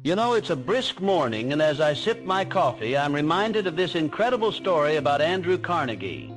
You know, it's a brisk morning, and as I sip my coffee, I'm reminded of this incredible story about Andrew Carnegie.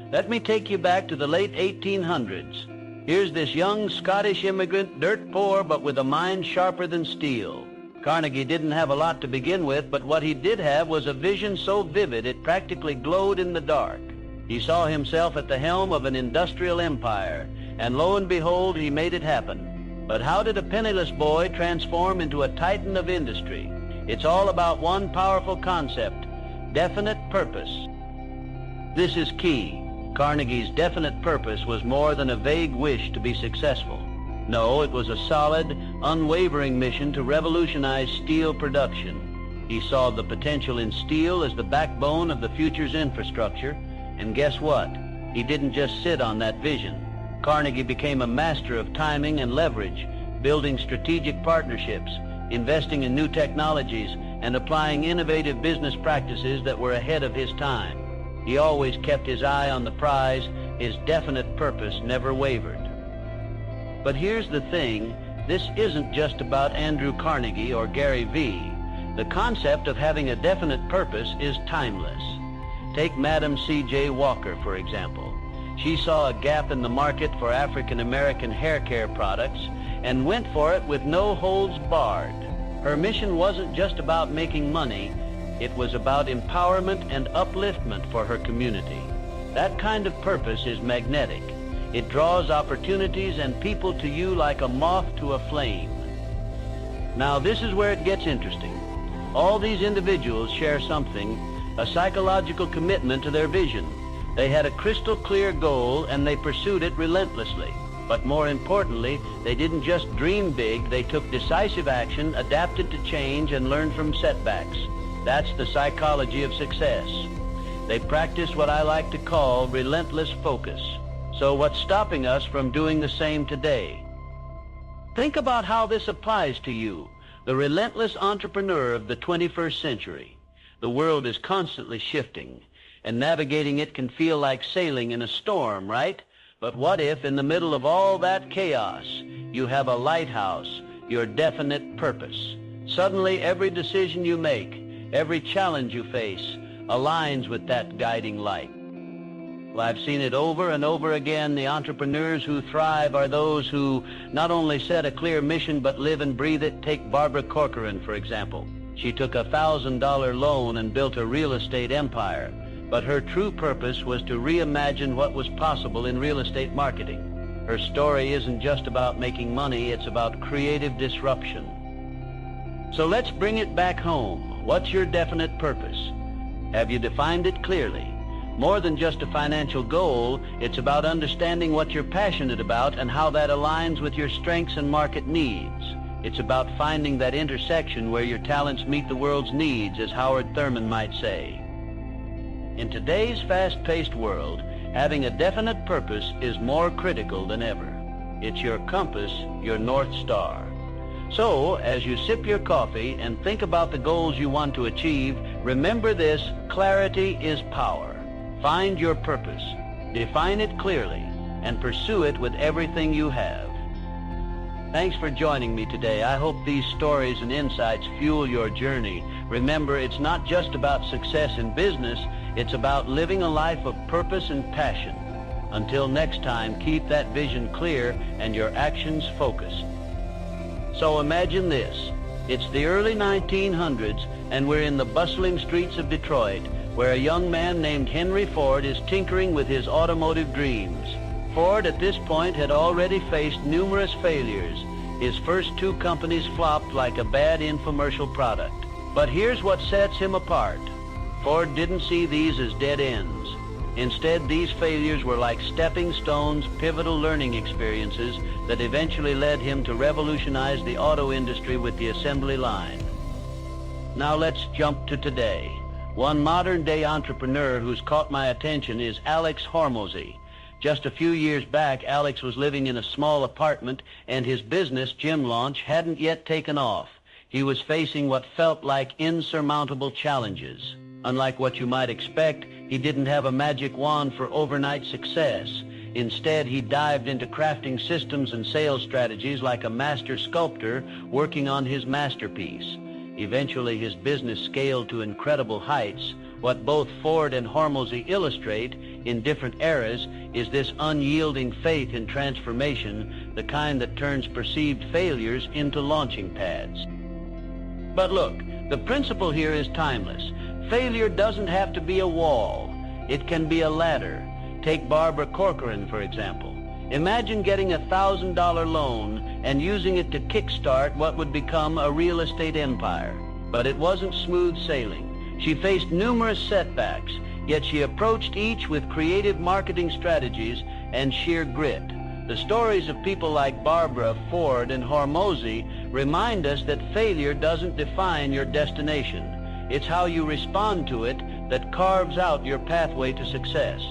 Let me take you back to the late 1800s. Here's this young Scottish immigrant, dirt poor, but with a mind sharper than steel. Carnegie didn't have a lot to begin with, but what he did have was a vision so vivid it practically glowed in the dark. He saw himself at the helm of an industrial empire, and lo and behold, he made it happen. But how did a penniless boy transform into a titan of industry? It's all about one powerful concept: definite purpose. This is key. Carnegie's definite purpose was more than a vague wish to be successful. No, it was a solid, unwavering mission to revolutionize steel production. He saw the potential in steel as the backbone of the future's infrastructure, and guess what? He didn't just sit on that vision. Carnegie became a master of timing and leverage, building strategic partnerships, investing in new technologies, and applying innovative business practices that were ahead of his time. He always kept his eye on the prize. His definite purpose never wavered. But here's the thing, this isn't just about Andrew Carnegie or Gary Vee. The concept of having a definite purpose is timeless. Take Madam C.J. Walker, for example. She saw a gap in the market for African-American hair care products and went for it with no holds barred. Her mission wasn't just about making money, it was about empowerment and upliftment for her community. That kind of purpose is magnetic. It draws opportunities and people to you like a moth to a flame. Now this is where it gets interesting. All these individuals share something, a psychological commitment to their vision. They had a crystal clear goal and they pursued it relentlessly. But more importantly, they didn't just dream big, they took decisive action, adapted to change, and learned from setbacks. That's the psychology of success. They practice what I like to call relentless focus. So what's stopping us from doing the same today? Think about how this applies to you, the relentless entrepreneur of the 21st century. The world is constantly shifting, and navigating it can feel like sailing in a storm, right? But what if in the middle of all that chaos, you have a lighthouse, your definite purpose? Suddenly every decision you make, every challenge you face, aligns with that guiding light. Well, I've seen it over and over again. The entrepreneurs who thrive are those who not only set a clear mission but live and breathe it. Take Barbara Corcoran, for example. She took a $1,000 loan and built a real estate empire. But her true purpose was to reimagine what was possible in real estate marketing. Her story isn't just about making money, it's about creative disruption. So let's bring it back home. What's your definite purpose? Have you defined it clearly? More than just a financial goal, it's about understanding what you're passionate about and how that aligns with your strengths and market needs. It's about finding that intersection where your talents meet the world's needs, as Howard Thurman might say. In today's fast-paced world, having a definite purpose is more critical than ever. It's your compass, your North Star. So, as you sip your coffee and think about the goals you want to achieve, remember this: clarity is power. Find your purpose, define it clearly, and pursue it with everything you have. Thanks for joining me today. I hope these stories and insights fuel your journey. Remember, it's not just about success in business, it's about living a life of purpose and passion. Until next time, keep that vision clear and your actions focused. So imagine this. It's the early 1900s, and we're in the bustling streets of Detroit, where a young man named Henry Ford is tinkering with his automotive dreams. Ford at this point had already faced numerous failures. His first two companies flopped like a bad infomercial product. But here's what sets him apart. Ford didn't see these as dead ends. Instead, these failures were like stepping stones, pivotal learning experiences that eventually led him to revolutionize the auto industry with the assembly line. Now let's jump to today. One modern-day entrepreneur who's caught my attention is Alex Hormozy. Just a few years back, Alex was living in a small apartment, and his business, Gym Launch, hadn't yet taken off. He was facing what felt like insurmountable challenges. Unlike what you might expect, he didn't have a magic wand for overnight success. Instead, he dived into crafting systems and sales strategies like a master sculptor working on his masterpiece. Eventually, his business scaled to incredible heights. What both Ford and Hormozy illustrate in different eras is this unyielding faith in transformation, the kind that turns perceived failures into launching pads. But look, the principle here is timeless. Failure doesn't have to be a wall. It can be a ladder. Take Barbara Corcoran, for example. Imagine getting a $1,000 loan and using it to kickstart what would become a real estate empire. But it wasn't smooth sailing. She faced numerous setbacks, yet she approached each with creative marketing strategies and sheer grit. The stories of people like Barbara, Ford, and Hormozy remind us that failure doesn't define your destination. It's how you respond to it that carves out your pathway to success.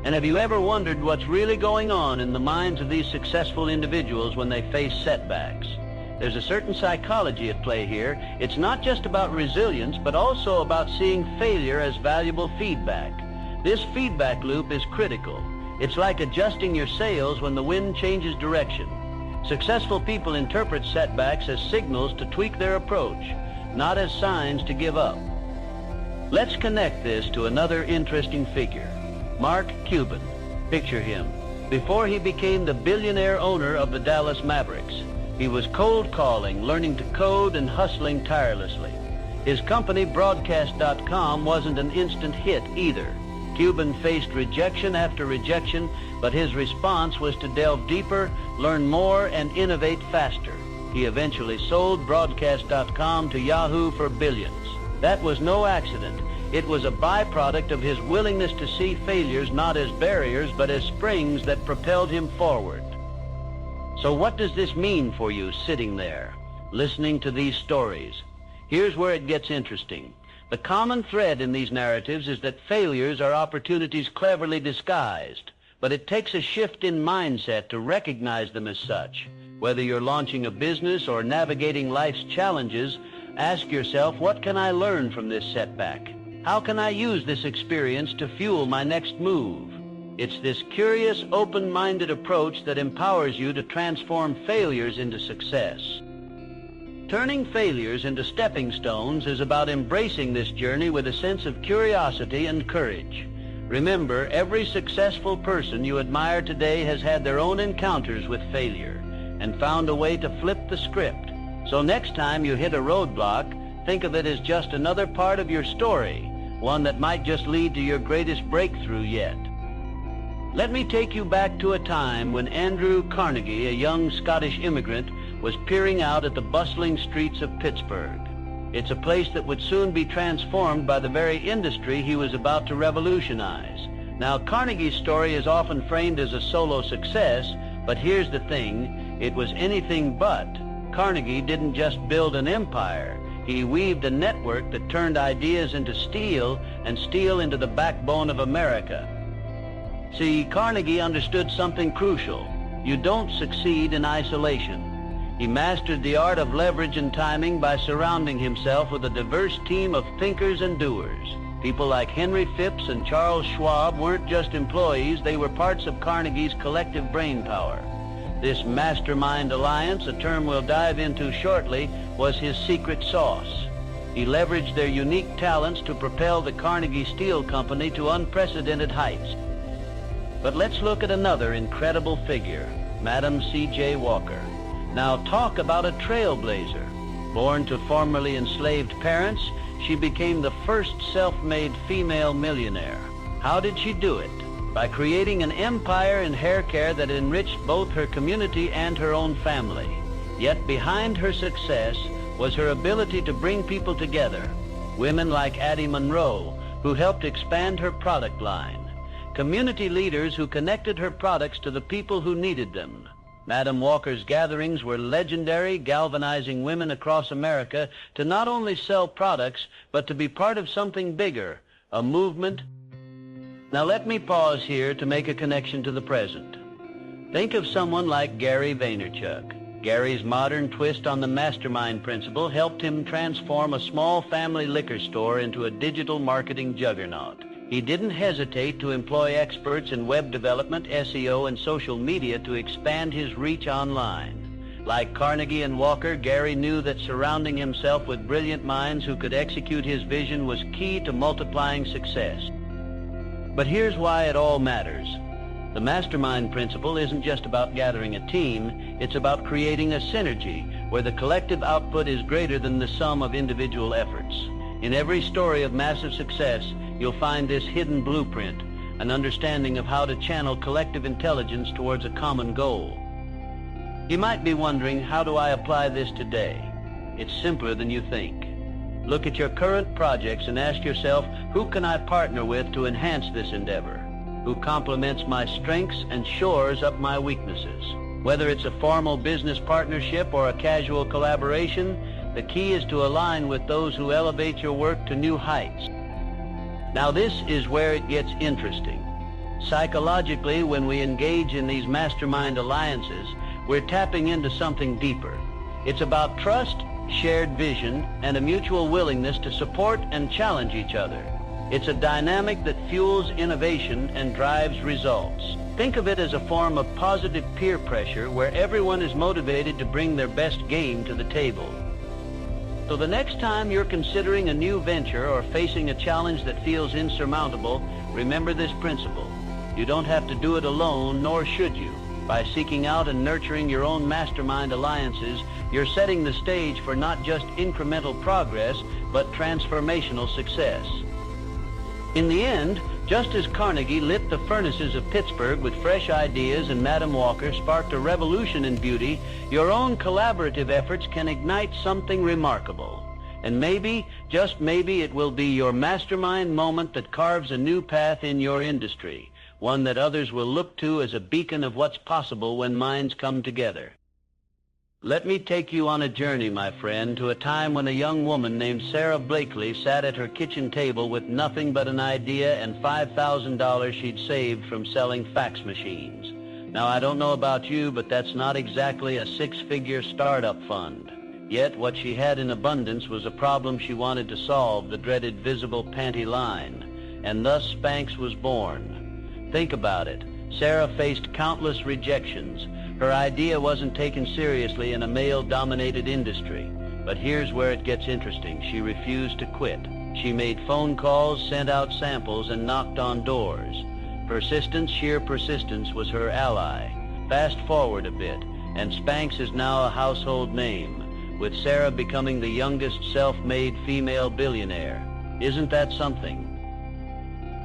And have you ever wondered what's really going on in the minds of these successful individuals when they face setbacks? There's a certain psychology at play here. It's not just about resilience, but also about seeing failure as valuable feedback. This feedback loop is critical. It's like adjusting your sails when the wind changes direction. Successful people interpret setbacks as signals to tweak their approach, not as signs to give up. Let's connect this to another interesting figure. Mark Cuban. Picture him. Before he became the billionaire owner of the Dallas Mavericks, he was cold calling, learning to code, and hustling tirelessly. His company, Broadcast.com, wasn't an instant hit either. Cuban faced rejection after rejection, but his response was to delve deeper, learn more, and innovate faster. He eventually sold Broadcast.com to Yahoo for billions. That was no accident. It was a byproduct of his willingness to see failures not as barriers, but as springs that propelled him forward. So what does this mean for you sitting there, listening to these stories? Here's where it gets interesting. The common thread in these narratives is that failures are opportunities cleverly disguised, but it takes a shift in mindset to recognize them as such. Whether you're launching a business or navigating life's challenges, ask yourself, what can I learn from this setback? How can I use this experience to fuel my next move? It's this curious, open-minded approach that empowers you to transform failures into success. Turning failures into stepping stones is about embracing this journey with a sense of curiosity and courage. Remember, every successful person you admire today has had their own encounters with failure and found a way to flip the script. So next time you hit a roadblock, think of it as just another part of your story, one that might just lead to your greatest breakthrough yet. Let me take you back to a time when Andrew Carnegie, a young Scottish immigrant, was peering out at the bustling streets of Pittsburgh. It's a place that would soon be transformed by the very industry he was about to revolutionize. Now, Carnegie's story is often framed as a solo success, but here's the thing, it was anything but. Carnegie didn't just build an empire. He weaved a network that turned ideas into steel and steel into the backbone of America. See, Carnegie understood something crucial. You don't succeed in isolation. He mastered the art of leverage and timing by surrounding himself with a diverse team of thinkers and doers. People like Henry Phipps and Charles Schwab weren't just employees, they were parts of Carnegie's collective brainpower. This mastermind alliance, a term we'll dive into shortly, was his secret sauce. He leveraged their unique talents to propel the Carnegie Steel Company to unprecedented heights. But let's look at another incredible figure, Madam C.J. Walker. Now talk about a trailblazer. Born to formerly enslaved parents, she became the first self-made female millionaire. How did she do it? By creating an empire in hair care that enriched both her community and her own family. Yet behind her success was her ability to bring people together. Women like Addie Monroe, who helped expand her product line. Community leaders who connected her products to the people who needed them. Madam Walker's gatherings were legendary, galvanizing women across America to not only sell products, but to be part of something bigger, a movement. Now let me pause here to make a connection to the present. Think of someone like Gary Vaynerchuk. Gary's modern twist on the mastermind principle helped him transform a small family liquor store into a digital marketing juggernaut. He didn't hesitate to employ experts in web development, SEO, and social media to expand his reach online. Like Carnegie and Walker, Gary knew that surrounding himself with brilliant minds who could execute his vision was key to multiplying success. But here's why it all matters. The mastermind principle isn't just about gathering a team, it's about creating a synergy where the collective output is greater than the sum of individual efforts. In every story of massive success, you'll find this hidden blueprint, an understanding of how to channel collective intelligence towards a common goal. You might be wondering, how do I apply this today? It's simpler than you think. Look at your current projects and ask yourself, who can I partner with to enhance this endeavor? Who complements my strengths and shores up my weaknesses? Whether it's a formal business partnership or a casual collaboration, the key is to align with those who elevate your work to new heights. Now this is where it gets interesting. Psychologically, when we engage in these mastermind alliances, we're tapping into something deeper. It's about trust, shared vision, and a mutual willingness to support and challenge each other. It's a dynamic that fuels innovation and drives results. Think of it as a form of positive peer pressure where everyone is motivated to bring their best game to the table. So the next time you're considering a new venture or facing a challenge that feels insurmountable, remember this principle. You don't have to do it alone, nor should you. By seeking out and nurturing your own mastermind alliances, you're setting the stage for not just incremental progress, but transformational success. In the end, just as Carnegie lit the furnaces of Pittsburgh with fresh ideas and Madam Walker sparked a revolution in beauty, your own collaborative efforts can ignite something remarkable. And maybe, just maybe, it will be your mastermind moment that carves a new path in your industry, one that others will look to as a beacon of what's possible when minds come together. Let me take you on a journey, my friend, to a time when a young woman named Sarah Blakely sat at her kitchen table with nothing but an idea and $5,000 she'd saved from selling fax machines. Now, I don't know about you, but that's not exactly a six-figure startup fund. Yet what she had in abundance was a problem she wanted to solve, the dreaded visible panty line. And thus Spanx was born. Think about it. Sarah faced countless rejections. Her idea wasn't taken seriously in a male-dominated industry. But here's where it gets interesting. She refused to quit. She made phone calls, sent out samples, and knocked on doors. Persistence, sheer persistence, was her ally. Fast forward a bit, and Spanx is now a household name, with Sarah becoming the youngest self-made female billionaire. Isn't that something?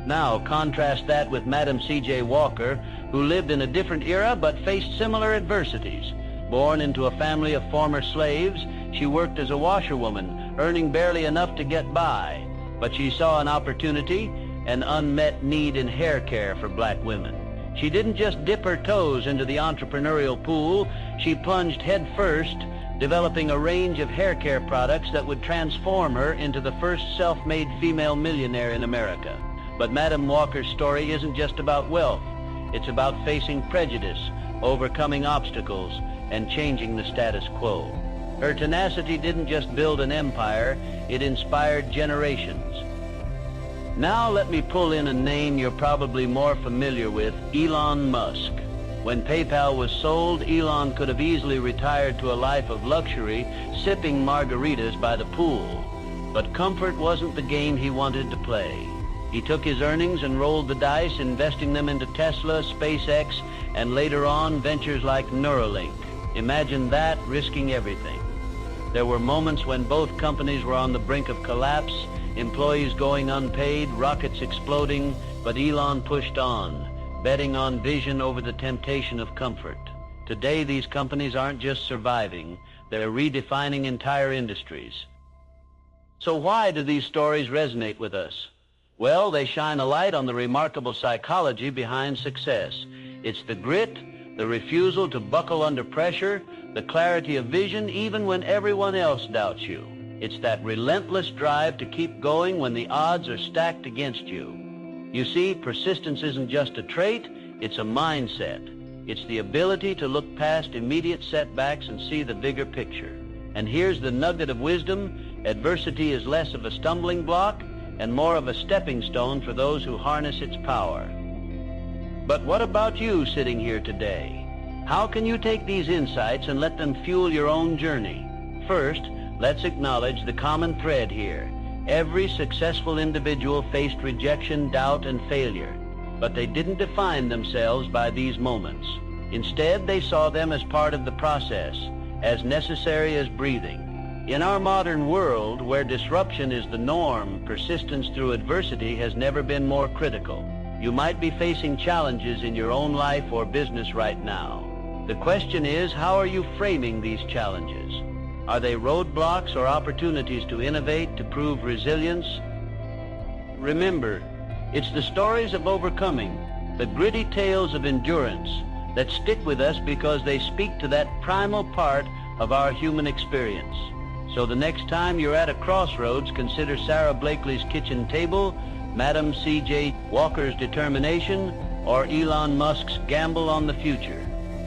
Now, contrast that with Madam C.J. Walker, who lived in a different era but faced similar adversities. Born into a family of former slaves, she worked as a washerwoman, earning barely enough to get by. But she saw an opportunity, an unmet need in hair care for black women. She didn't just dip her toes into the entrepreneurial pool, she plunged head first, developing a range of hair care products that would transform her into the first self-made female millionaire in America. But Madam Walker's story isn't just about wealth. It's about facing prejudice, overcoming obstacles, and changing the status quo. Her tenacity didn't just build an empire, it inspired generations. Now let me pull in a name you're probably more familiar with, Elon Musk. When PayPal was sold, Elon could have easily retired to a life of luxury, sipping margaritas by the pool. But comfort wasn't the game he wanted to play. He took his earnings and rolled the dice, investing them into Tesla, SpaceX, and later on, ventures like Neuralink. Imagine that, risking everything. There were moments when both companies were on the brink of collapse, employees going unpaid, rockets exploding, but Elon pushed on, betting on vision over the temptation of comfort. Today, these companies aren't just surviving, they're redefining entire industries. So why do these stories resonate with us? Well, they shine a light on the remarkable psychology behind success. It's the grit, the refusal to buckle under pressure, the clarity of vision even when everyone else doubts you. It's that relentless drive to keep going when the odds are stacked against you. You see, persistence isn't just a trait, it's a mindset. It's the ability to look past immediate setbacks and see the bigger picture. And here's the nugget of wisdom: adversity is less of a stumbling block and more of a stepping stone for those who harness its power. But what about you sitting here today? How can you take these insights and let them fuel your own journey? First, let's acknowledge the common thread here. Every successful individual faced rejection, doubt, and failure, but they didn't define themselves by these moments. Instead, they saw them as part of the process, as necessary as breathing. In our modern world, where disruption is the norm, persistence through adversity has never been more critical. You might be facing challenges in your own life or business right now. The question is, how are you framing these challenges? Are they roadblocks or opportunities to innovate, to prove resilience? Remember, it's the stories of overcoming, the gritty tales of endurance, that stick with us because they speak to that primal part of our human experience. So the next time you're at a crossroads, consider Sarah Blakely's kitchen table, Madam C.J. Walker's determination, or Elon Musk's gamble on the future.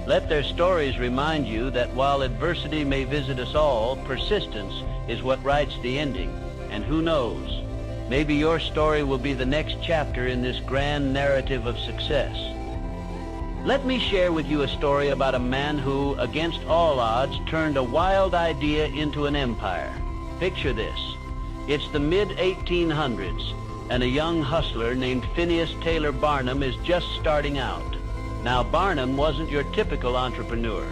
Let their stories remind you that while adversity may visit us all, persistence is what writes the ending. And who knows, maybe your story will be the next chapter in this grand narrative of success. Let me share with you a story about a man who, against all odds, turned a wild idea into an empire. Picture this. It's the mid-1800s, and a young hustler named Phineas Taylor Barnum is just starting out. Now, Barnum wasn't your typical entrepreneur.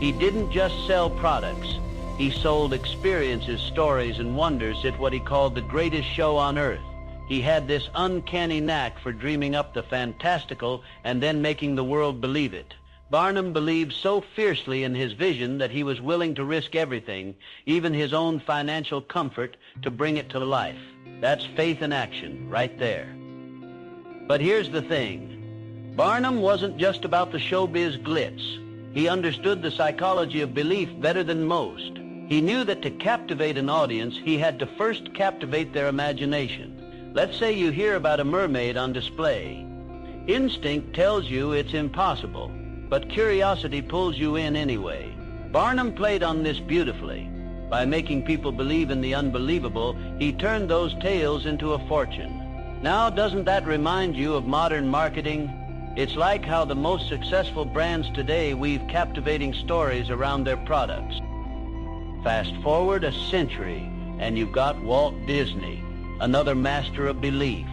He didn't just sell products. He sold experiences, stories, and wonders at what he called the greatest show on earth. He had this uncanny knack for dreaming up the fantastical and then making the world believe it. Barnum believed so fiercely in his vision that he was willing to risk everything, even his own financial comfort, to bring it to life. That's faith in action, right there. But here's the thing. Barnum wasn't just about the showbiz glitz. He understood the psychology of belief better than most. He knew that to captivate an audience, he had to first captivate their imagination. Let's say you hear about a mermaid on display. Instinct tells you it's impossible, but curiosity pulls you in anyway. Barnum played on this beautifully. By making people believe in the unbelievable, he turned those tales into a fortune. Now, doesn't that remind you of modern marketing? It's like how the most successful brands today weave captivating stories around their products. Fast forward a century, and you've got Walt Disney, another master of belief.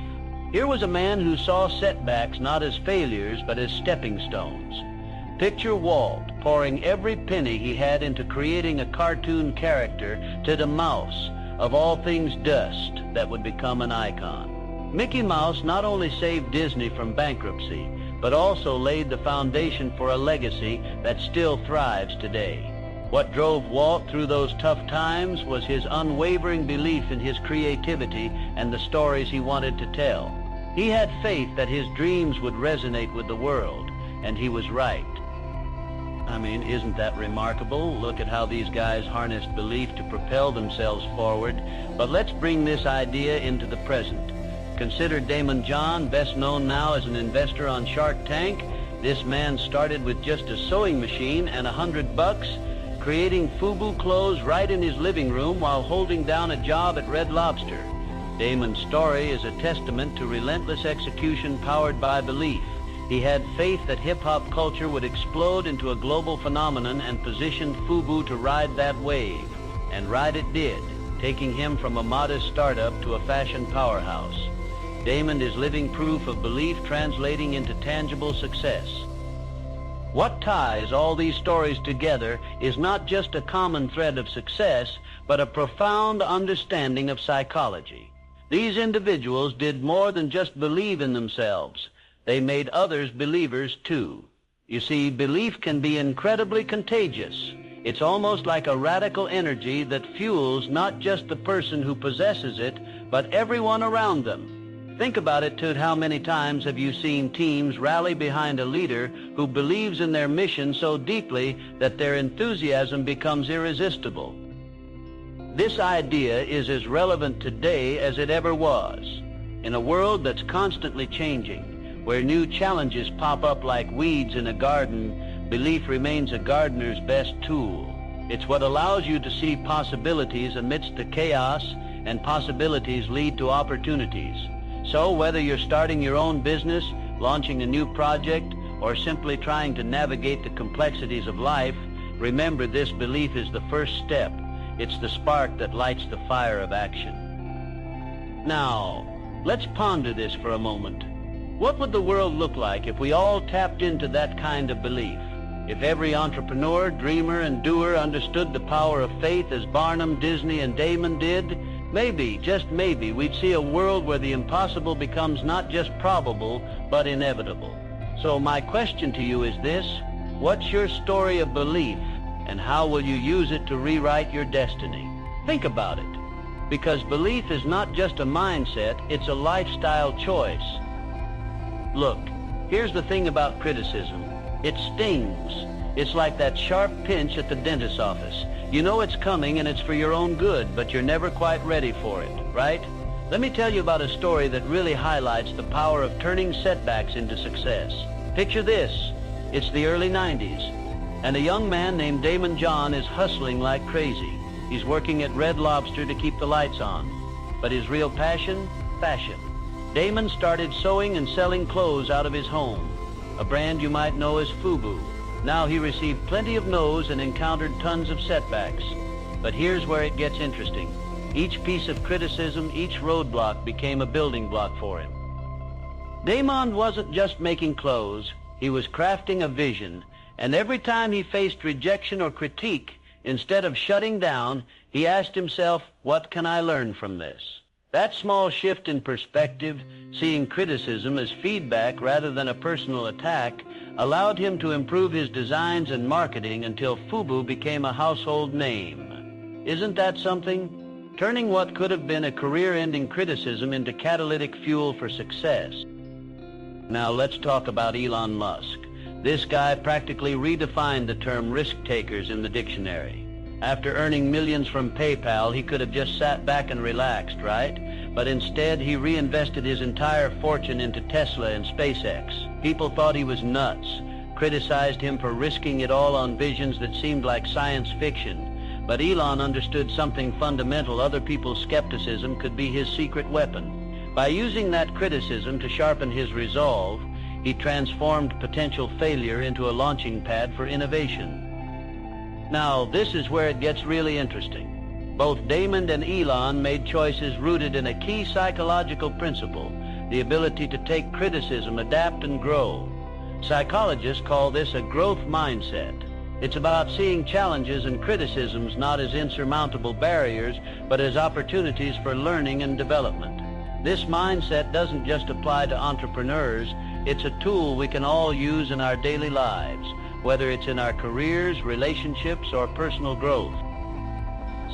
Here was a man who saw setbacks not as failures, but as stepping stones. Picture Walt pouring every penny he had into creating a cartoon character, Ted Mouse, of all things dust, that would become an icon. Mickey Mouse not only saved Disney from bankruptcy, but also laid the foundation for a legacy that still thrives today. What drove Walt through those tough times was his unwavering belief in his creativity and the stories he wanted to tell. He had faith that his dreams would resonate with the world, and he was right. I mean, isn't that remarkable? Look at how these guys harnessed belief to propel themselves forward. But let's bring this idea into the present. Consider Damon John, best known now as an investor on Shark Tank. This man started with just a sewing machine and $100, creating FUBU clothes right in his living room while holding down a job at Red Lobster. Damon's story is a testament to relentless execution powered by belief. He had faith that hip-hop culture would explode into a global phenomenon and positioned FUBU to ride that wave. And ride it did, taking him from a modest startup to a fashion powerhouse. Damon is living proof of belief translating into tangible success. What ties all these stories together is not just a common thread of success, but a profound understanding of psychology. These individuals did more than just believe in themselves. They made others believers too. You see, belief can be incredibly contagious. It's almost like a radical energy that fuels not just the person who possesses it, but everyone around them. Think about it, Toot. How many times have you seen teams rally behind a leader who believes in their mission so deeply that their enthusiasm becomes irresistible? This idea is as relevant today as it ever was. In a world that's constantly changing, where new challenges pop up like weeds in a garden, belief remains a gardener's best tool. It's what allows you to see possibilities amidst the chaos, and possibilities lead to opportunities. So whether you're starting your own business, launching a new project, or simply trying to navigate the complexities of life, remember this belief is the first step. It's the spark that lights the fire of action. Now, let's ponder this for a moment. What would the world look like if we all tapped into that kind of belief? If every entrepreneur, dreamer, and doer understood the power of faith as Barnum, Disney, and Damon did, maybe, just maybe, we'd see a world where the impossible becomes not just probable, but inevitable. So my question to you is this: what's your story of belief, and how will you use it to rewrite your destiny? Think about it. Because belief is not just a mindset, it's a lifestyle choice. Look, here's the thing about criticism. It stings. It's like that sharp pinch at the dentist's office. You know it's coming and it's for your own good, but you're never quite ready for it, right? Let me tell you about a story that really highlights the power of turning setbacks into success. Picture this. It's the early 90s, and a young man named Damon John is hustling like crazy. He's working at Red Lobster to keep the lights on. But his real passion? Fashion. Damon started sewing and selling clothes out of his home, a brand you might know as FUBU. Now he received plenty of no's and encountered tons of setbacks. But here's where it gets interesting. Each piece of criticism, each roadblock became a building block for him. Damon wasn't just making clothes, he was crafting a vision, and every time he faced rejection or critique, instead of shutting down, he asked himself, what can I learn from this? That small shift in perspective, seeing criticism as feedback rather than a personal attack, allowed him to improve his designs and marketing until FUBU became a household name. Isn't that something? Turning what could have been a career-ending criticism into catalytic fuel for success. Now let's talk about Elon Musk. This guy practically redefined the term risk-takers in the dictionary. After earning millions from PayPal, he could have just sat back and relaxed, right? But instead, he reinvested his entire fortune into Tesla and SpaceX. People thought he was nuts, criticized him for risking it all on visions that seemed like science fiction. But Elon understood something fundamental. Other people's skepticism could be his secret weapon. By using that criticism to sharpen his resolve, he transformed potential failure into a launching pad for innovation. Now, this is where it gets really interesting. Both Damon and Elon made choices rooted in a key psychological principle, the ability to take criticism, adapt, and grow. Psychologists call this a growth mindset. It's about seeing challenges and criticisms not as insurmountable barriers, but as opportunities for learning and development. This mindset doesn't just apply to entrepreneurs, it's a tool we can all use in our daily lives, whether it's in our careers, relationships, or personal growth.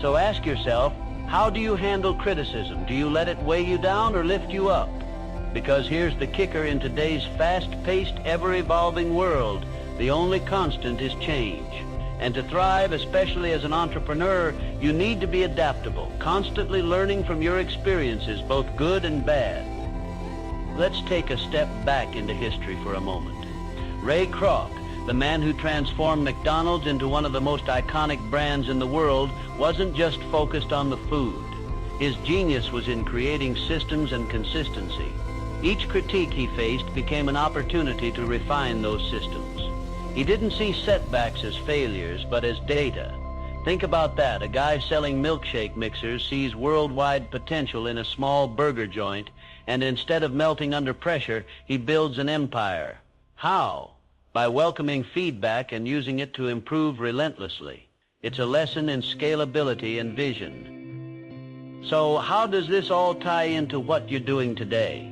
So ask yourself, how do you handle criticism? Do you let it weigh you down or lift you up? Because here's the kicker: in today's fast-paced, ever-evolving world, the only constant is change. And to thrive, especially as an entrepreneur, you need to be adaptable, constantly learning from your experiences, both good and bad. Let's take a step back into history for a moment. Ray Kroc, the man who transformed McDonald's into one of the most iconic brands in the world, wasn't just focused on the food. His genius was in creating systems and consistency. Each critique he faced became an opportunity to refine those systems. He didn't see setbacks as failures, but as data. Think about that. A guy selling milkshake mixers sees worldwide potential in a small burger joint, and instead of melting under pressure, he builds an empire. How? By welcoming feedback and using it to improve relentlessly. It's a lesson in scalability and vision. So how does this all tie into what you're doing today?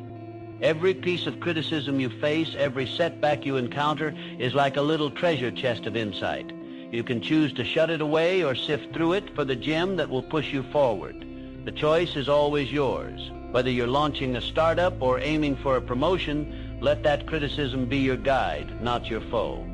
Every piece of criticism you face, every setback you encounter is like a little treasure chest of insight. You can choose to shut it away or sift through it for the gem that will push you forward. The choice is always yours. Whether you're launching a startup or aiming for a promotion, let that criticism be your guide, not your foe.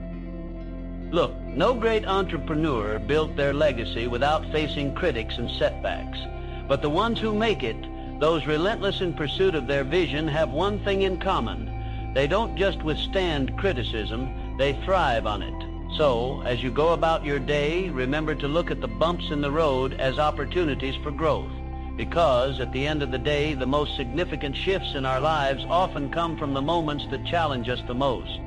Look, no great entrepreneur built their legacy without facing critics and setbacks. But the ones who make it, those relentless in pursuit of their vision, have one thing in common. They don't just withstand criticism, they thrive on it. So, as you go about your day, remember to look at the bumps in the road as opportunities for growth. Because, at the end of the day, the most significant shifts in our lives often come from the moments that challenge us the most.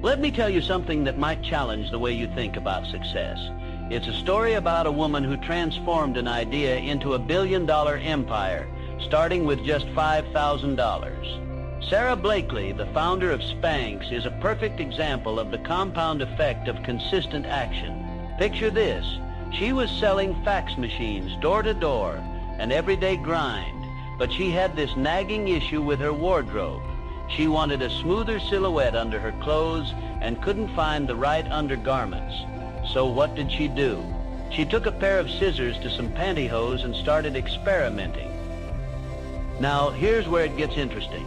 Let me tell you something that might challenge the way you think about success. It's a story about a woman who transformed an idea into a billion-dollar empire, starting with just $5,000. Sarah Blakely, the founder of Spanx, is a perfect example of the compound effect of consistent action. Picture this. She was selling fax machines door to door, an everyday grind, but she had this nagging issue with her wardrobe. She wanted a smoother silhouette under her clothes and couldn't find the right undergarments. So what did she do? She took a pair of scissors to some pantyhose and started experimenting. Now, here's where it gets interesting.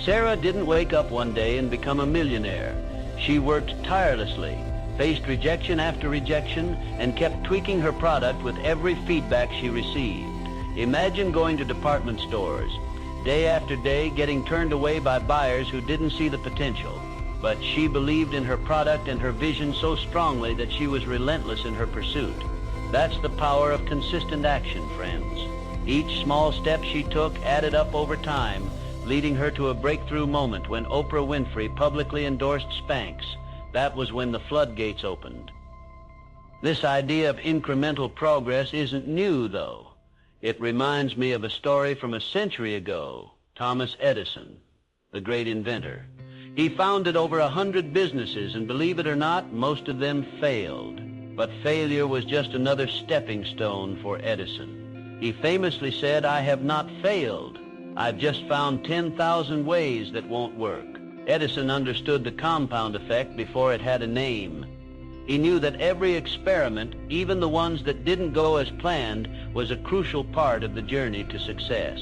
Sarah didn't wake up one day and become a millionaire. She worked tirelessly, faced rejection after rejection, and kept tweaking her product with every feedback she received. Imagine going to department stores, day after day getting turned away by buyers who didn't see the potential. But she believed in her product and her vision so strongly that she was relentless in her pursuit. That's the power of consistent action, friends. Each small step she took added up over time, leading her to a breakthrough moment when Oprah Winfrey publicly endorsed Spanx. That was when the floodgates opened. This idea of incremental progress isn't new, though. It reminds me of a story from a century ago. Thomas Edison, the great inventor. He founded over 100 businesses, and believe it or not, most of them failed. But failure was just another stepping stone for Edison. He famously said, "I have not failed. I've just found 10,000 ways that won't work." Edison understood the compound effect before it had a name. He knew that every experiment, even the ones that didn't go as planned, was a crucial part of the journey to success.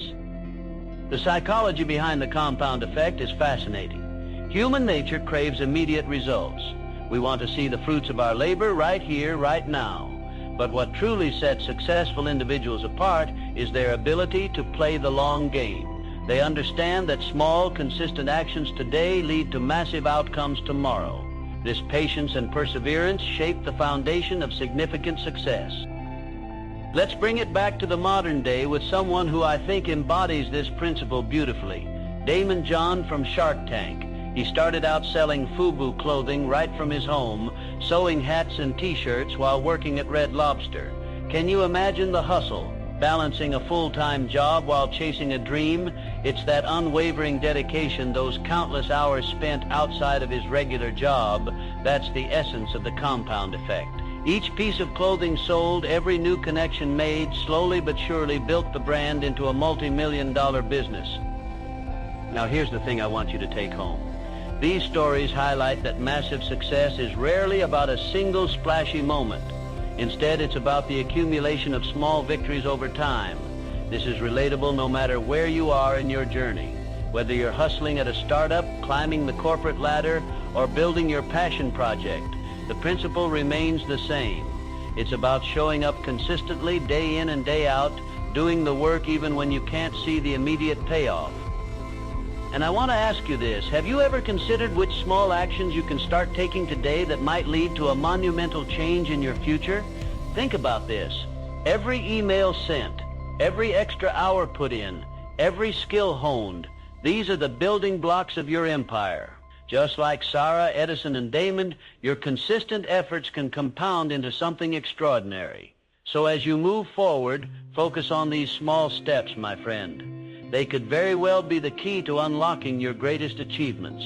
The psychology behind the compound effect is fascinating. Human nature craves immediate results. We want to see the fruits of our labor right here, right now. But what truly sets successful individuals apart is their ability to play the long game. They understand that small, consistent actions today lead to massive outcomes tomorrow. This patience and perseverance shape the foundation of significant success. Let's bring it back to the modern day with someone who I think embodies this principle beautifully. Damon John from Shark Tank. He started out selling FUBU clothing right from his home, sewing hats and t-shirts while working at Red Lobster. Can you imagine the hustle, balancing a full-time job while chasing a dream? It's that unwavering dedication, those countless hours spent outside of his regular job, that's the essence of the compound effect. Each piece of clothing sold, every new connection made, slowly but surely built the brand into a multi-million-dollar business. Now here's the thing I want you to take home. These stories highlight that massive success is rarely about a single splashy moment. Instead, it's about the accumulation of small victories over time. This is relatable no matter where you are in your journey. Whether you're hustling at a startup, climbing the corporate ladder, or building your passion project, the principle remains the same. It's about showing up consistently day in and day out, doing the work even when you can't see the immediate payoff. And I want to ask you this. Have you ever considered which small actions you can start taking today that might lead to a monumental change in your future? Think about this. Every email sent, every extra hour put in, every skill honed, these are the building blocks of your empire. Just like Sarah, Edison, and Damon, your consistent efforts can compound into something extraordinary. So as you move forward, focus on these small steps, my friend. They could very well be the key to unlocking your greatest achievements.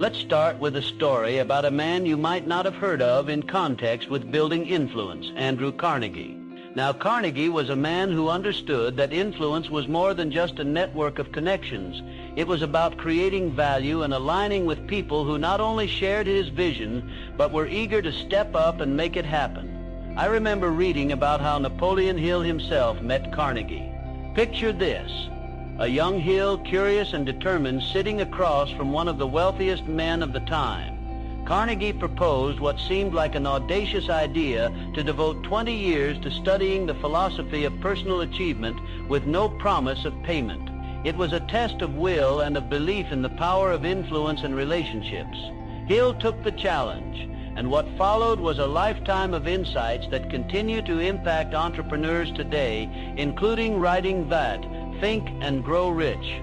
Let's start with a story about a man you might not have heard of in context with building influence, Andrew Carnegie. Now, Carnegie was a man who understood that influence was more than just a network of connections. It was about creating value and aligning with people who not only shared his vision, but were eager to step up and make it happen. I remember reading about how Napoleon Hill himself met Carnegie. Picture this, a young Hill, curious and determined, sitting across from one of the wealthiest men of the time. Carnegie proposed what seemed like an audacious idea to devote 20 years to studying the philosophy of personal achievement with no promise of payment. It was a test of will and of belief in the power of influence and relationships. Hill took the challenge, and what followed was a lifetime of insights that continue to impact entrepreneurs today, including writing that, Think and Grow Rich.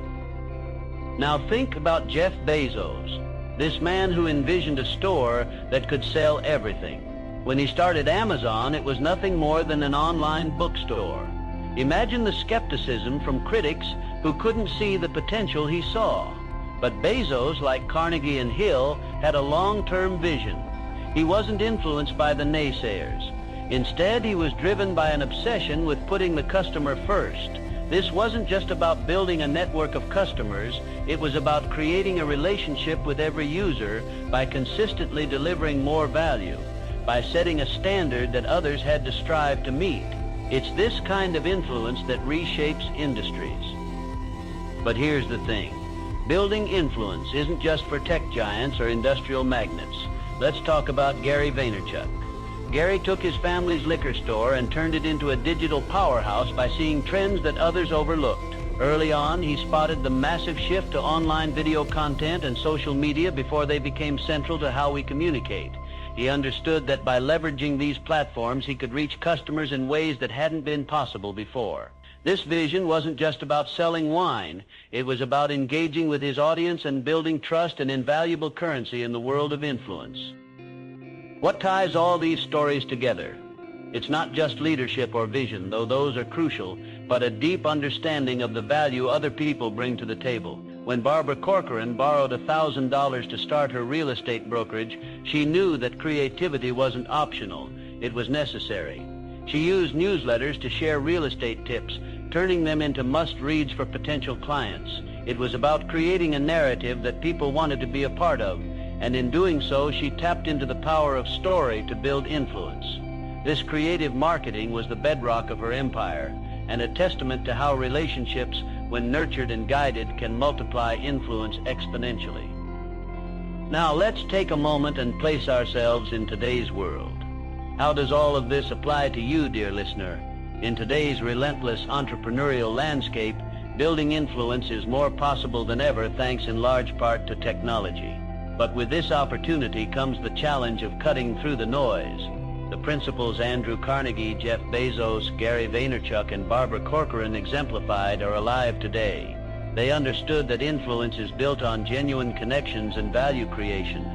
Now think about Jeff Bezos. this man who envisioned a store that could sell everything. When he started Amazon, it was nothing more than an online bookstore. Imagine the skepticism from critics who couldn't see the potential he saw. But Bezos, like Carnegie and Hill, had a long-term vision. He wasn't influenced by the naysayers. Instead, he was driven by an obsession with putting the customer first. This wasn't just about building a network of customers. It was about creating a relationship with every user by consistently delivering more value, by setting a standard that others had to strive to meet. It's this kind of influence that reshapes industries. But here's the thing. Building influence isn't just for tech giants or industrial magnates. Let's talk about Gary Vaynerchuk. Gary took his family's liquor store and turned it into a digital powerhouse by seeing trends that others overlooked. Early on, he spotted the massive shift to online video content and social media before they became central to how we communicate. He understood that by leveraging these platforms, he could reach customers in ways that hadn't been possible before. This vision wasn't just about selling wine. It was about engaging with his audience and building trust, an invaluable currency in the world of influence. What ties all these stories together? It's not just leadership or vision, though those are crucial, but a deep understanding of the value other people bring to the table. When Barbara Corcoran borrowed $1,000 to start her real estate brokerage, she knew that creativity wasn't optional. It was necessary. She used newsletters to share real estate tips, turning them into must-reads for potential clients. It was about creating a narrative that people wanted to be a part of, and in doing so, she tapped into the power of story to build influence. This creative marketing was the bedrock of her empire, and a testament to how relationships, when nurtured and guided, can multiply influence exponentially. Now let's take a moment and place ourselves in today's world. How does all of this apply to you, dear listener? In today's relentless entrepreneurial landscape, building influence is more possible than ever thanks in large part to technology. But with this opportunity comes the challenge of cutting through the noise. The principles Andrew Carnegie, Jeff Bezos, Gary Vaynerchuk, and Barbara Corcoran exemplified are alive today. They understood that influence is built on genuine connections and value creation.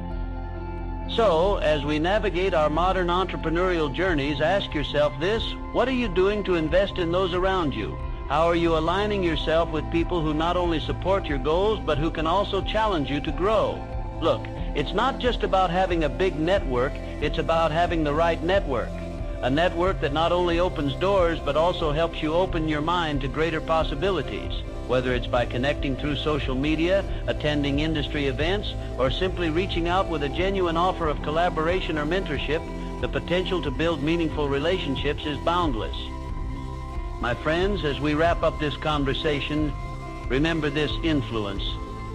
So, as we navigate our modern entrepreneurial journeys, ask yourself this: what are you doing to invest in those around you? How are you aligning yourself with people who not only support your goals, but who can also challenge you to grow? Look, it's not just about having a big network, it's about having the right network. A network that not only opens doors, but also helps you open your mind to greater possibilities. Whether it's by connecting through social media, attending industry events, or simply reaching out with a genuine offer of collaboration or mentorship, the potential to build meaningful relationships is boundless. My friends, as we wrap up this conversation, remember this: influence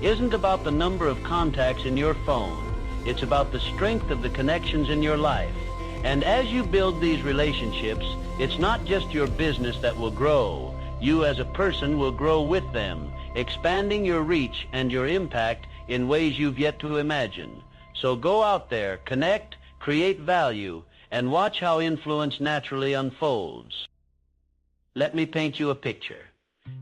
isn't about the number of contacts in your phone. It's about the strength of the connections in your life. And as you build these relationships, it's not just your business that will grow. You as a person will grow with them, expanding your reach and your impact in ways you've yet to imagine. So go out there, connect, create value, and watch how influence naturally unfolds. Let me paint you a picture.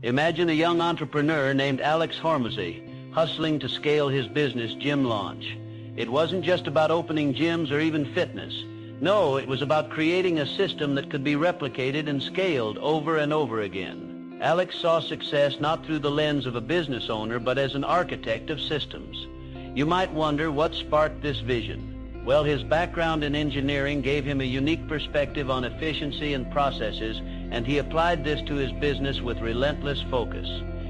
Imagine a young entrepreneur named Alex Hormozy, hustling to scale his business gym launch. It wasn't just about opening gyms or even fitness. No, it was about creating a system that could be replicated and scaled over and over again. Alex saw success not through the lens of a business owner, but as an architect of systems. You might wonder what sparked this vision. Well, his background in engineering gave him a unique perspective on efficiency and processes, and he applied this to his business with relentless focus.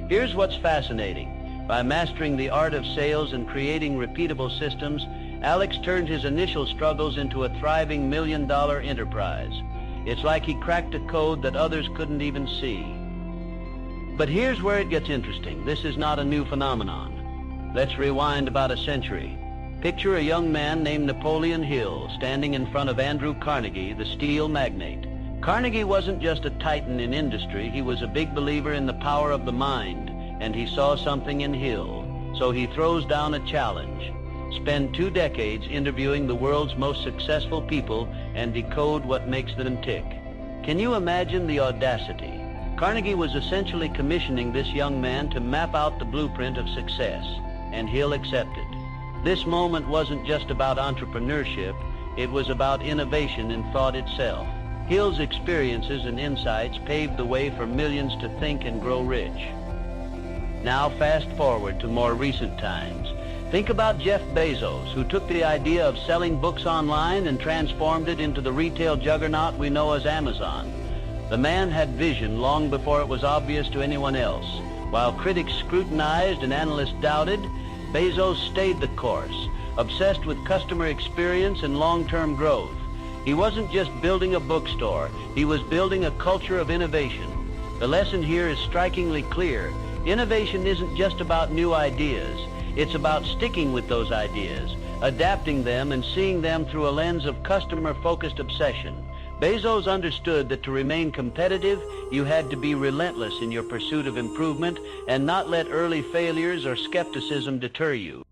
Here's what's fascinating. By mastering the art of sales and creating repeatable systems, Alex turned his initial struggles into a thriving million-dollar enterprise. It's like he cracked a code that others couldn't even see. But here's where it gets interesting. This is not a new phenomenon. Let's rewind about a century. Picture a young man named Napoleon Hill standing in front of Andrew Carnegie, the steel magnate. Carnegie wasn't just a titan in industry. He was a big believer in the power of the mind, and he saw something in Hill. So he throws down a challenge. Spend 2 decades interviewing the world's most successful people and decode what makes them tick. Can you imagine the audacity? Carnegie was essentially commissioning this young man to map out the blueprint of success, and Hill accepted. This moment wasn't just about entrepreneurship, it was about innovation in thought itself. Hill's experiences and insights paved the way for millions to think and grow rich. Now fast forward to more recent times. Think about Jeff Bezos, who took the idea of selling books online and transformed it into the retail juggernaut we know as Amazon. The man had vision long before it was obvious to anyone else. While critics scrutinized and analysts doubted, Bezos stayed the course, obsessed with customer experience and long-term growth. He wasn't just building a bookstore, he was building a culture of innovation. The lesson here is strikingly clear. Innovation isn't just about new ideas. It's about sticking with those ideas, adapting them and seeing them through a lens of customer-focused obsession. Bezos understood that to remain competitive, you had to be relentless in your pursuit of improvement and not let early failures or skepticism deter you.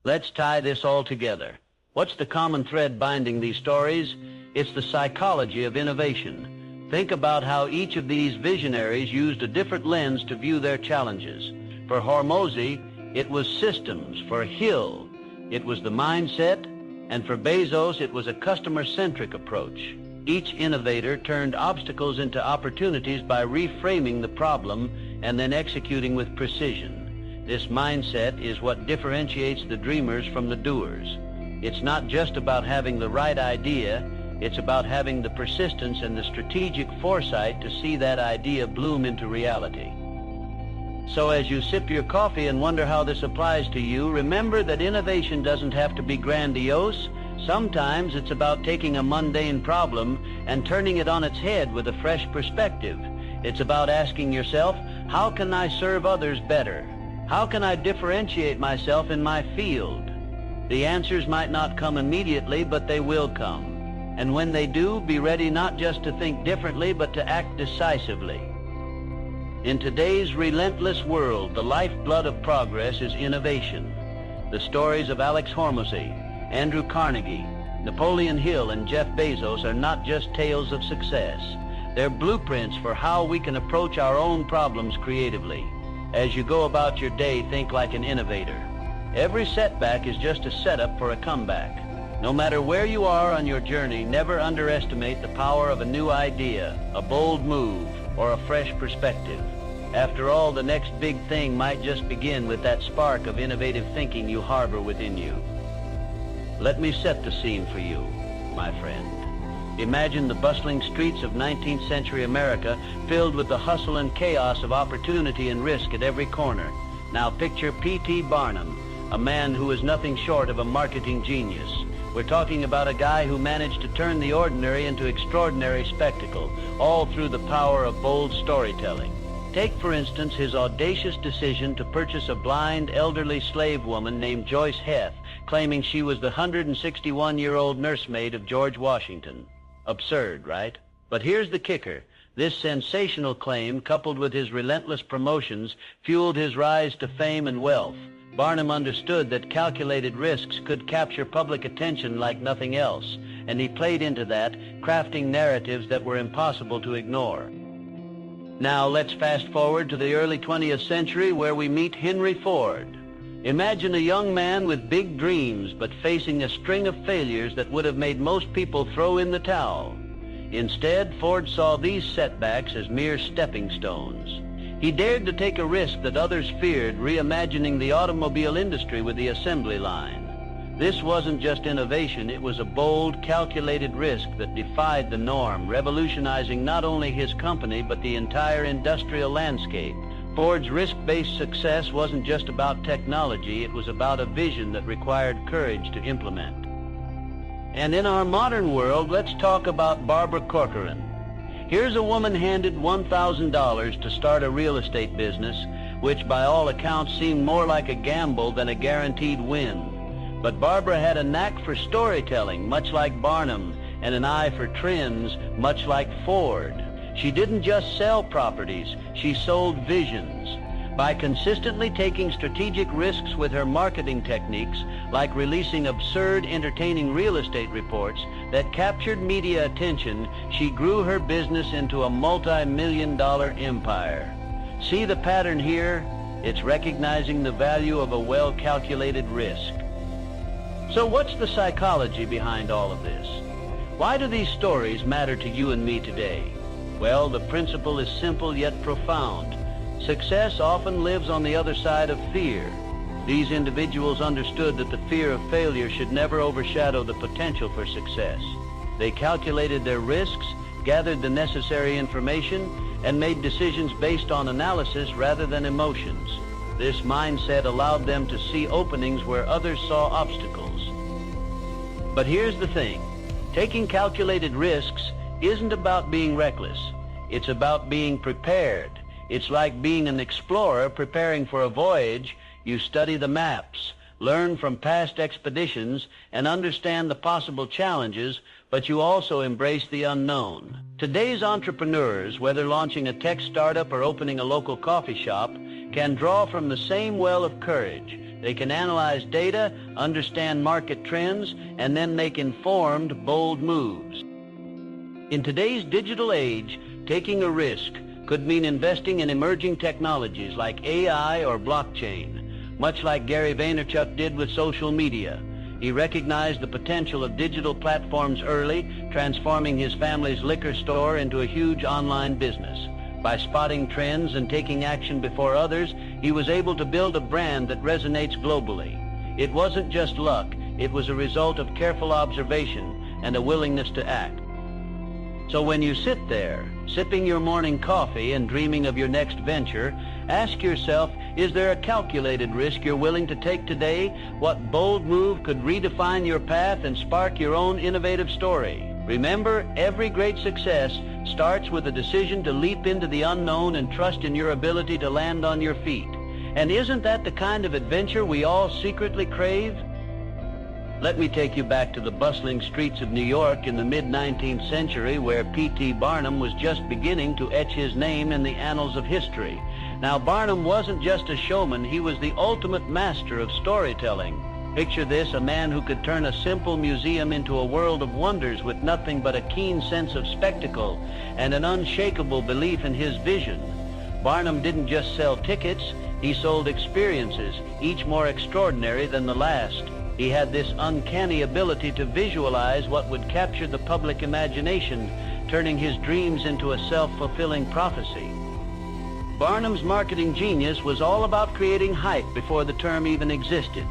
Let's tie this all together. What's the common thread binding these stories? It's the psychology of innovation. Think about how each of these visionaries used a different lens to view their challenges. For Hormozy, it was systems. For Hill, it was the mindset. And for Bezos, it was a customer-centric approach. Each innovator turned obstacles into opportunities by reframing the problem and then executing with precision. This mindset is what differentiates the dreamers from the doers. It's not just about having the right idea, it's about having the persistence and the strategic foresight to see that idea bloom into reality. So as you sip your coffee and wonder how this applies to you, remember that innovation doesn't have to be grandiose. Sometimes it's about taking a mundane problem and turning it on its head with a fresh perspective. It's about asking yourself, how can I serve others better? How can I differentiate myself in my field? The answers might not come immediately, but they will come. And when they do, be ready not just to think differently, but to act decisively. In today's relentless world, the lifeblood of progress is innovation. The stories of Alex Hormozy, Andrew Carnegie, Napoleon Hill, and Jeff Bezos are not just tales of success. They're blueprints for how we can approach our own problems creatively. As you go about your day, think like an innovator. Every setback is just a setup for a comeback. No matter where you are on your journey, never underestimate the power of a new idea, a bold move, or a fresh perspective. After all, the next big thing might just begin with that spark of innovative thinking you harbor within you. Let me set the scene for you, my friend. Imagine the bustling streets of 19th century America filled with the hustle and chaos of opportunity and risk at every corner. Now picture P.T. Barnum, a man who is nothing short of a marketing genius. We're talking about a guy who managed to turn the ordinary into extraordinary spectacle, all through the power of bold storytelling. Take, for instance, his audacious decision to purchase a blind, elderly slave woman named Joyce Heth, claiming she was the 161-year-old nursemaid of George Washington. Absurd, right? But here's the kicker. This sensational claim, coupled with his relentless promotions, fueled his rise to fame and wealth. Barnum understood that calculated risks could capture public attention like nothing else, and he played into that, crafting narratives that were impossible to ignore. Now let's fast forward to the early 20th century where we meet Henry Ford. Imagine a young man with big dreams but facing a string of failures that would have made most people throw in the towel. Instead, Ford saw these setbacks as mere stepping stones. He dared to take a risk that others feared, reimagining the automobile industry with the assembly line. This wasn't just innovation, it was a bold, calculated risk that defied the norm, revolutionizing not only his company, but the entire industrial landscape. Ford's risk-based success wasn't just about technology, it was about a vision that required courage to implement. And in our modern world, let's talk about Barbara Corcoran. Here's a woman handed $1,000 to start a real estate business, which by all accounts seemed more like a gamble than a guaranteed win. But Barbara had a knack for storytelling, much like Barnum, and an eye for trends, much like Ford. She didn't just sell properties, she sold visions. By consistently taking strategic risks with her marketing techniques, like releasing absurd, entertaining real estate reports that captured media attention, she grew her business into a multi-million-dollar empire. See the pattern here? It's recognizing the value of a well-calculated risk. So what's the psychology behind all of this? Why do these stories matter to you and me today? Well, the principle is simple yet profound. Success often lives on the other side of fear. These individuals understood that the fear of failure should never overshadow the potential for success. They calculated their risks, gathered the necessary information, and made decisions based on analysis rather than emotions. This mindset allowed them to see openings where others saw obstacles. But here's the thing. Taking calculated risks isn't about being reckless. It's about being prepared. It's like being an explorer preparing for a voyage. You study the maps, learn from past expeditions, and understand the possible challenges, but you also embrace the unknown. Today's entrepreneurs, whether launching a tech startup or opening a local coffee shop, can draw from the same well of courage. They can analyze data, understand market trends, and then make informed, bold moves. In today's digital age, taking a risk could mean investing in emerging technologies like AI or blockchain, much like Gary Vaynerchuk did with social media. He recognized the potential of digital platforms early, transforming his family's liquor store into a huge online business. By spotting trends and taking action before others, he was able to build a brand that resonates globally. It wasn't just luck, it was a result of careful observation and a willingness to act. So when you sit there, sipping your morning coffee and dreaming of your next venture, ask yourself, is there a calculated risk you're willing to take today? What bold move could redefine your path and spark your own innovative story? Remember, every great success starts with a decision to leap into the unknown and trust in your ability to land on your feet. And isn't that the kind of adventure we all secretly crave? Let me take you back to the bustling streets of New York in the mid-19th century, where P.T. Barnum was just beginning to etch his name in the annals of history. Now, Barnum wasn't just a showman, he was the ultimate master of storytelling. Picture this, a man who could turn a simple museum into a world of wonders with nothing but a keen sense of spectacle and an unshakable belief in his vision. Barnum didn't just sell tickets, he sold experiences, each more extraordinary than the last. He had this uncanny ability to visualize what would capture the public imagination, turning his dreams into a self-fulfilling prophecy. Barnum's marketing genius was all about creating hype before the term even existed.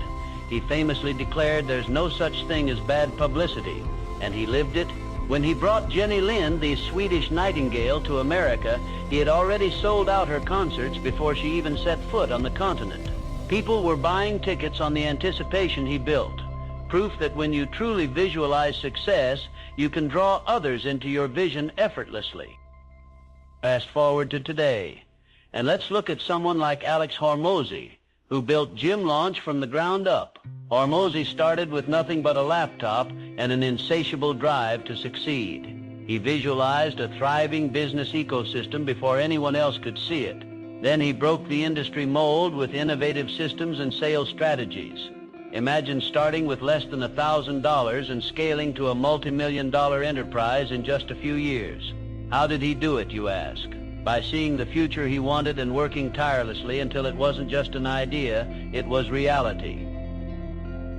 He famously declared there's no such thing as bad publicity, and he lived it. When he brought Jenny Lind, the Swedish nightingale, to America, he had already sold out her concerts before she even set foot on the continent. People were buying tickets on the anticipation he built, proof that when you truly visualize success, you can draw others into your vision effortlessly. Fast forward to today, and let's look at someone like Alex Hormozi, who built Gym Launch from the ground up. Hormozi started with nothing but a laptop and an insatiable drive to succeed. He visualized a thriving business ecosystem before anyone else could see it. Then he broke the industry mold with innovative systems and sales strategies. Imagine starting with less than $1,000 and scaling to a multi-million-dollar enterprise in just a few years. How did he do it, you ask? By seeing the future he wanted and working tirelessly until it wasn't just an idea, it was reality.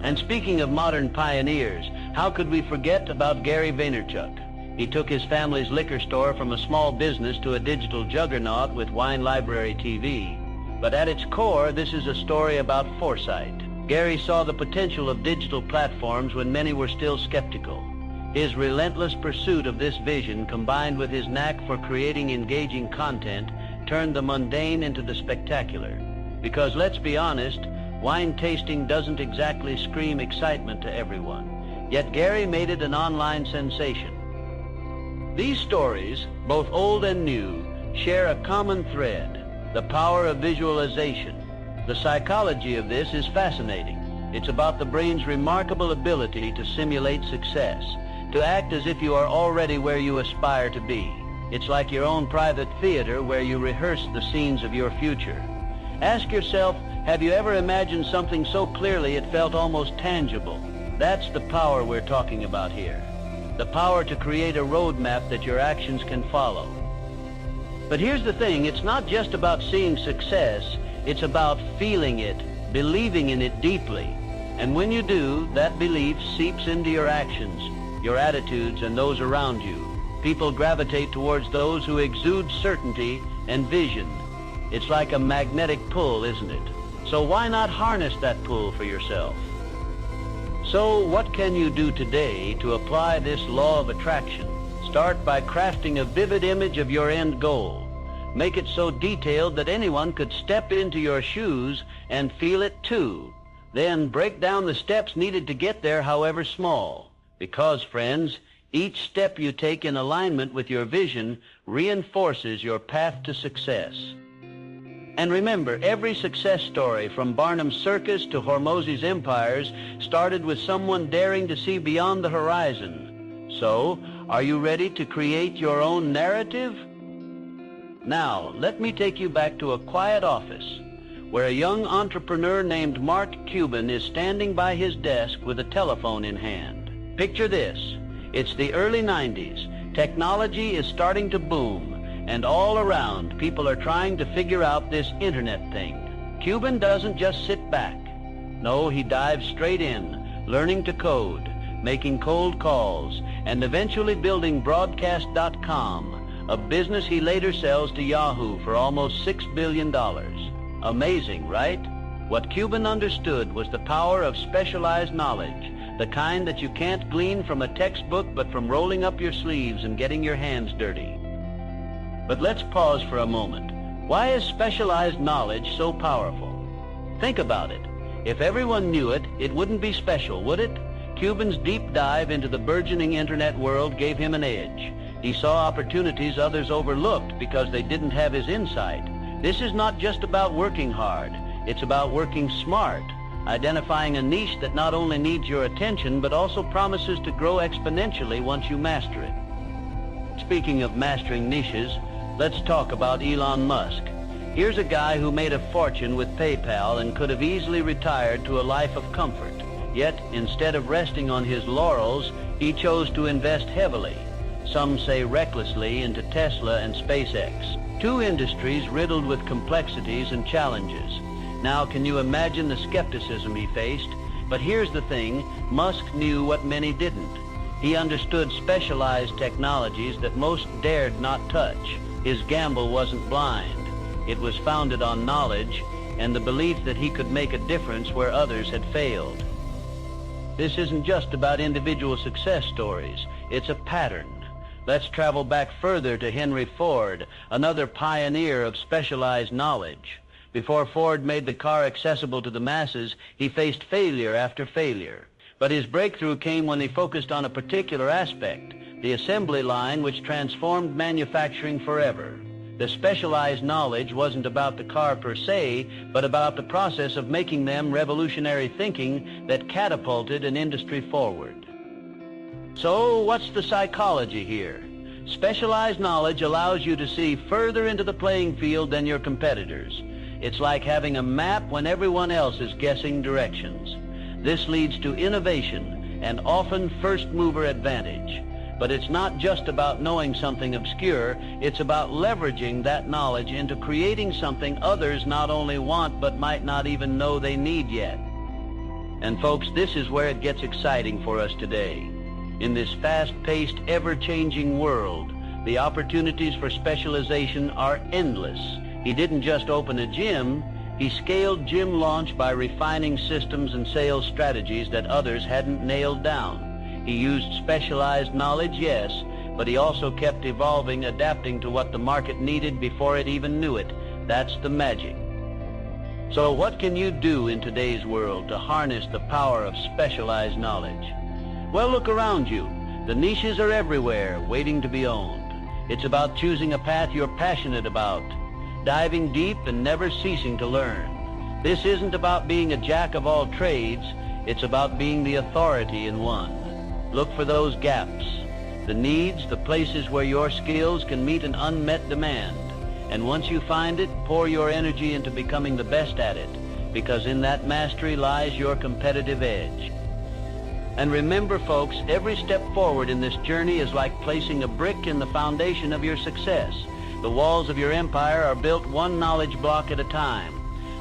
And speaking of modern pioneers, how could we forget about Gary Vaynerchuk? He took his family's liquor store from a small business to a digital juggernaut with Wine Library TV. But at its core, this is a story about foresight. Gary saw the potential of digital platforms when many were still skeptical. His relentless pursuit of this vision, combined with his knack for creating engaging content, turned the mundane into the spectacular. Because let's be honest, wine tasting doesn't exactly scream excitement to everyone. Yet Gary made it an online sensation. These stories, both old and new, share a common thread, the power of visualization. The psychology of this is fascinating. It's about the brain's remarkable ability to simulate success, to act as if you are already where you aspire to be. It's like your own private theater where you rehearse the scenes of your future. Ask yourself, have you ever imagined something so clearly it felt almost tangible? That's the power we're talking about here. The power to create a roadmap that your actions can follow. But here's the thing, it's not just about seeing success, it's about feeling it, believing in it deeply. And when you do, that belief seeps into your actions, your attitudes, and those around you. People gravitate towards those who exude certainty and vision. It's like a magnetic pull, isn't it? So why not harness that pull for yourself? So what can you do today to apply this law of attraction? Start by crafting a vivid image of your end goal. Make it so detailed that anyone could step into your shoes and feel it too. Then break down the steps needed to get there, however small. Because, friends, each step you take in alignment with your vision reinforces your path to success. And remember, every success story from Barnum's circus to Hormozi's empires started with someone daring to see beyond the horizon. So, are you ready to create your own narrative? Now, let me take you back to a quiet office where a young entrepreneur named Mark Cuban is standing by his desk with a telephone in hand. Picture this. It's the early 90s. Technology is starting to boom, and all around, people are trying to figure out this internet thing. Cuban doesn't just sit back. No, he dives straight in, learning to code, making cold calls, and eventually building Broadcast.com, a business he later sells to Yahoo for almost $6 billion. Amazing, right? What Cuban understood was the power of specialized knowledge, the kind that you can't glean from a textbook but from rolling up your sleeves and getting your hands dirty. But let's pause for a moment. Why is specialized knowledge so powerful? Think about it. If everyone knew it, it wouldn't be special, would it? Cuban's deep dive into the burgeoning internet world gave him an edge. He saw opportunities others overlooked because they didn't have his insight. This is not just about working hard. It's about working smart, identifying a niche that not only needs your attention, but also promises to grow exponentially once you master it. Speaking of mastering niches, let's talk about Elon Musk. Here's a guy who made a fortune with PayPal and could have easily retired to a life of comfort. Yet, instead of resting on his laurels, he chose to invest heavily, some say recklessly, into Tesla and SpaceX. Two industries riddled with complexities and challenges. Now, can you imagine the skepticism he faced? But here's the thing, Musk knew what many didn't. He understood specialized technologies that most dared not touch. His gamble wasn't blind. It was founded on knowledge and the belief that he could make a difference where others had failed. This isn't just about individual success stories. It's a pattern. Let's travel back further to Henry Ford, another pioneer of specialized knowledge. Before Ford made the car accessible to the masses, he faced failure after failure. But his breakthrough came when he focused on a particular aspect, the assembly line which transformed manufacturing forever. The specialized knowledge wasn't about the car per se, but about the process of making them, revolutionary thinking that catapulted an industry forward. So, what's the psychology here? Specialized knowledge allows you to see further into the playing field than your competitors. It's like having a map when everyone else is guessing directions. This leads to innovation and often first-mover advantage. But it's not just about knowing something obscure, it's about leveraging that knowledge into creating something others not only want but might not even know they need yet. And folks, this is where it gets exciting for us today. In this fast-paced, ever-changing world, the opportunities for specialization are endless. He didn't just open a gym, he scaled gym launch by refining systems and sales strategies that others hadn't nailed down. He used specialized knowledge, yes, but he also kept evolving, adapting to what the market needed before it even knew it. That's the magic. So what can you do in today's world to harness the power of specialized knowledge? Well, look around you. The niches are everywhere, waiting to be owned. It's about choosing a path you're passionate about, diving deep and never ceasing to learn. This isn't about being a jack of all trades, it's about being the authority in one. Look for those gaps, the needs, the places where your skills can meet an unmet demand. And once you find it, pour your energy into becoming the best at it, because in that mastery lies your competitive edge. And remember, folks, every step forward in this journey is like placing a brick in the foundation of your success. The walls of your empire are built one knowledge block at a time.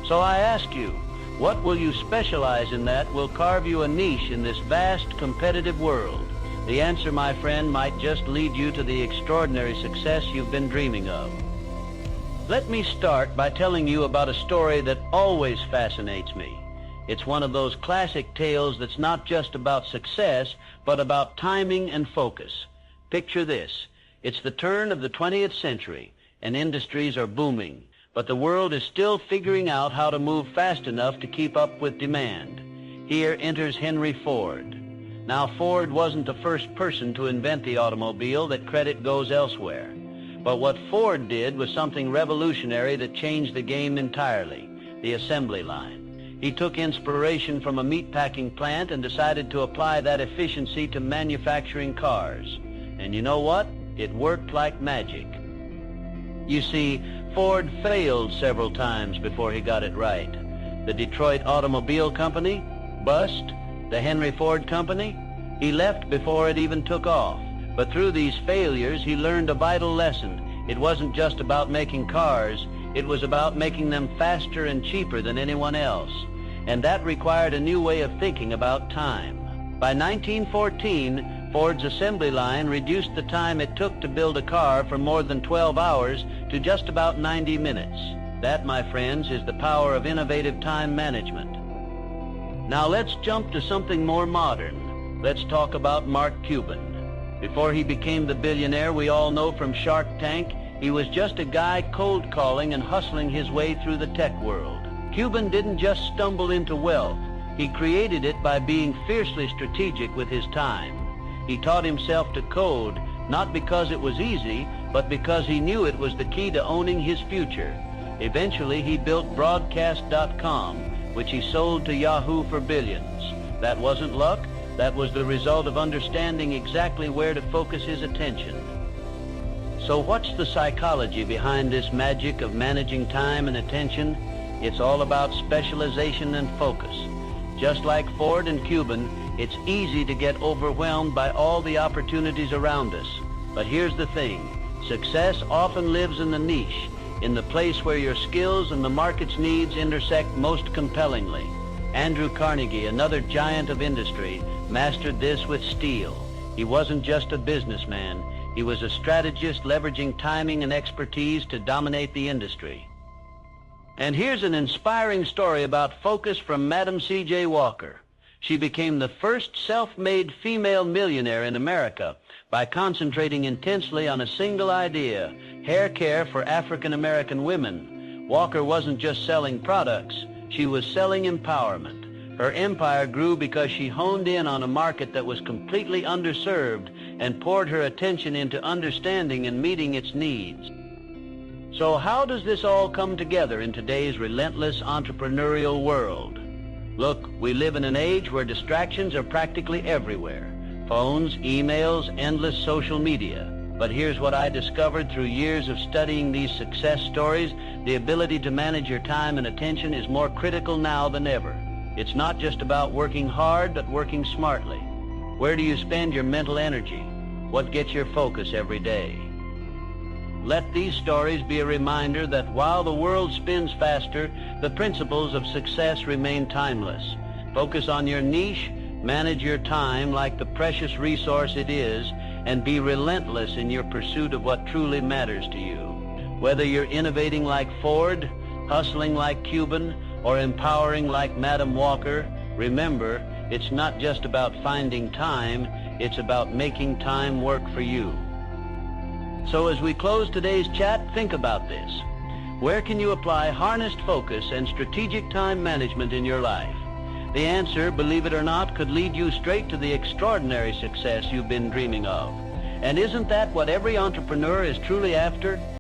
So I ask you, What will you specialize in that will carve you a niche in this vast competitive world? The answer, my friend, might just lead you to the extraordinary success you've been dreaming of. Let me start by telling you about a story that always fascinates me. It's one of those classic tales that's not just about success, but about timing and focus. Picture this. It's the turn of the 20th century, and industries are booming, but the world is still figuring out how to move fast enough to keep up with demand. Here enters Henry Ford. Now, Ford wasn't the first person to invent the automobile. That credit goes elsewhere. But what Ford did was something revolutionary that changed the game entirely, the assembly line. He took inspiration from a meatpacking plant and decided to apply that efficiency to manufacturing cars. And you know what? It worked like magic. You see, Ford failed several times before he got it right. The Detroit Automobile Company, bust. The Henry Ford Company, he left before it even took off. But through these failures, he learned a vital lesson. It wasn't just about making cars, it was about making them faster and cheaper than anyone else. And that required a new way of thinking about time. By 1914, Ford's assembly line reduced the time it took to build a car from more than 12 hours to just about 90 minutes. That, my friends, is the power of innovative time management. Now let's jump to something more modern. Let's talk about Mark Cuban. Before he became the billionaire we all know from Shark Tank, he was just a guy cold calling and hustling his way through the tech world. Cuban didn't just stumble into wealth. He created it by being fiercely strategic with his time. He taught himself to code, not because it was easy, but because he knew it was the key to owning his future. Eventually, he built Broadcast.com, which he sold to Yahoo for billions. That wasn't luck. That was the result of understanding exactly where to focus his attention. So what's the psychology behind this magic of managing time and attention? It's all about specialization and focus. Just like Ford and Cuban, it's easy to get overwhelmed by all the opportunities around us. But here's the thing. Success often lives in the niche, in the place where your skills and the market's needs intersect most compellingly. Andrew Carnegie, another giant of industry, mastered this with steel. He wasn't just a businessman. He was a strategist leveraging timing and expertise to dominate the industry. And here's an inspiring story about focus from Madam C.J. Walker. She became the first self-made female millionaire in America by concentrating intensely on a single idea, hair care for African American women. Walker wasn't just selling products, she was selling empowerment. Her empire grew because she honed in on a market that was completely underserved and poured her attention into understanding and meeting its needs. So how does this all come together in today's relentless entrepreneurial world? Look, we live in an age where distractions are practically everywhere. Phones, emails, endless social media. But here's what I discovered through years of studying these success stories. The ability to manage your time and attention is more critical now than ever. It's not just about working hard, but working smartly. Where do you spend your mental energy? What gets your focus every day? Let these stories be a reminder that while the world spins faster, the principles of success remain timeless. Focus on your niche, manage your time like the precious resource it is, and be relentless in your pursuit of what truly matters to you. Whether you're innovating like Ford, hustling like Cuban, or empowering like Madam Walker, remember, it's not just about finding time, it's about making time work for you. So as we close today's chat, think about this. Where can you apply harnessed focus and strategic time management in your life? The answer, believe it or not, could lead you straight to the extraordinary success you've been dreaming of. And isn't that what every entrepreneur is truly after?